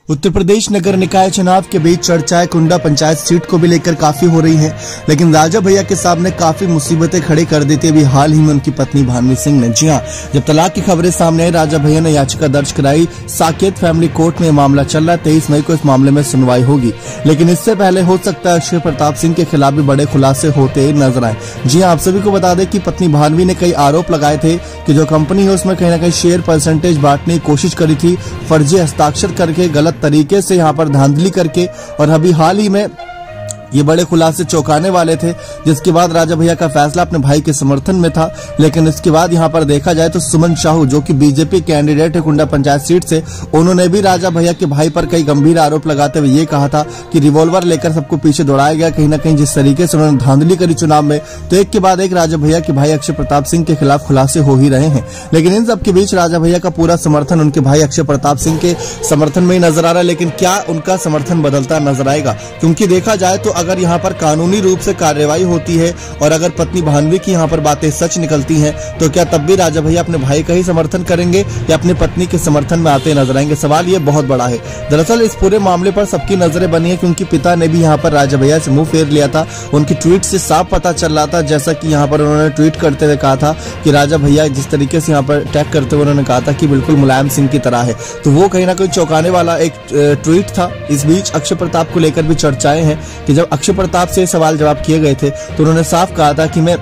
उत्तर प्रदेश नगर निकाय चुनाव के बीच चर्चाएं कुंडा पंचायत सीट को भी लेकर काफी हो रही हैं, लेकिन राजा भैया के सामने काफी मुसीबतें खड़ी कर देते हुए हाल ही में उनकी पत्नी भानवी सिंह ने, जी हां, जब तलाक की खबरें सामने आई, राजा भैया ने याचिका दर्ज कराई। साकेत फैमिली कोर्ट में मामला चल रहा है। 23 मई को इस मामले में सुनवाई होगी, लेकिन इससे पहले हो सकता है अक्षय प्रताप सिंह के खिलाफ भी बड़े खुलासे होते नजर आए। जी हां, आप सभी को बता दें कि पत्नी भानवी ने कई आरोप लगाए थे कि जो कंपनी है उसमें कहीं ना कहीं शेयर परसेंटेज बांटने की कोशिश करी थी, फर्जी हस्ताक्षर करके, गलत तरीके से यहाँ पर धांधली करके, और अभी हाल ही में ये बड़े खुलासे चौंकाने वाले थे, जिसके बाद राजा भैया का फैसला अपने भाई के समर्थन में था। लेकिन इसके बाद यहाँ पर देखा जाए तो सुमन साहू, जो कि बीजेपी कैंडिडेट है कुंडा पंचायत सीट से, उन्होंने भी राजा भैया के भाई पर कई गंभीर आरोप लगाते हुए ये कहा था कि रिवॉल्वर लेकर सबको पीछे दौड़ाया गया। कहीं ना कहीं जिस तरीके से उन्होंने धांधली करी चुनाव में, तो एक के बाद एक राजा भैया के भाई अक्षय प्रताप सिंह के खिलाफ खुलासे हो ही रहे हैं। लेकिन इन सब के बीच राजा भैया का पूरा समर्थन उनके भाई अक्षय प्रताप सिंह के समर्थन में ही नजर आ रहा है। लेकिन क्या उनका समर्थन बदलता नजर आएगा? क्योंकि देखा जाए तो अगर यहाँ पर कानूनी रूप से कार्रवाई होती है और अगर पत्नी भानवी की यहाँ पर बातें सच निकलती हैं, तो क्या तब भी राजा भैया अपने भाई का ही समर्थन करेंगे या अपनी पत्नी के समर्थन में आते नजर आएंगे? सवाल ये बहुत बड़ा है। दरअसल इस पूरे मामले पर सबकी नजरें बनी है, क्योंकि पिता ने भी यहाँ पर राजा भैया से मुंह फेर लिया था। उनकी ट्वीट से साफ पता चल रहा था, जैसा कि यहाँ पर उन्होंने ट्वीट करते हुए कहा था कि राजा भैया जिस तरीके से यहाँ पर टैग करते हुए उन्होंने कहा था कि बिल्कुल मुलायम सिंह की तरह है, तो वो कहीं ना कहीं चौंकाने वाला एक ट्वीट था। इस बीच अक्षय प्रताप को लेकर भी चर्चाएं हैं कि जब अक्षय प्रताप से सवाल जवाब किए गए थे तो उन्होंने साफ कहा था कि मैं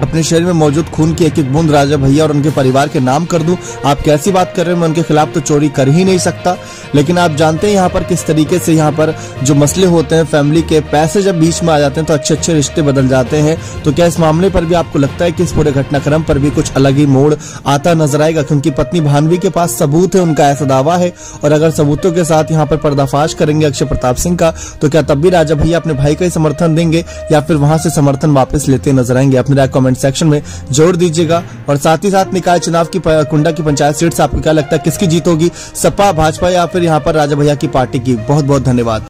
अपने शरीर में मौजूद खून की एक एक बूंद राजा भैया और उनके परिवार के नाम कर दूं। आप कैसी बात कर रहे हैं? मैं उनके खिलाफ तो चोरी कर ही नहीं सकता। लेकिन आप जानते हैं यहाँ पर किस तरीके से यहाँ पर जो मसले होते हैं, फैमिली के पैसे जब बीच में आ जाते हैं तो अच्छे अच्छे रिश्ते बदल जाते हैं। तो क्या इस मामले पर भी आपको लगता है कि इस पूरे घटनाक्रम पर भी कुछ अलग ही मोड़ आता नजर आएगा? क्योंकि पत्नी भानवी के पास सबूत है, उनका ऐसा दावा है, और अगर सबूतों के साथ यहाँ पर पर्दाफाश करेंगे अक्षय प्रताप सिंह का, तो क्या तब भी राजा भैया अपने भाई का ही समर्थन देंगे या फिर वहां से समर्थन वापस लेते नजर आएंगे? अपनी राय कमेंट सेक्शन में जोड़ दीजिएगा। और साथ ही साथ निकाय चुनाव की कुंडा की पंचायत सीट से आपको क्या लगता है, किसकी जीत होगी? सपा, भाजपा या फिर यहाँ पर राजा भैया की पार्टी की? बहुत बहुत धन्यवाद।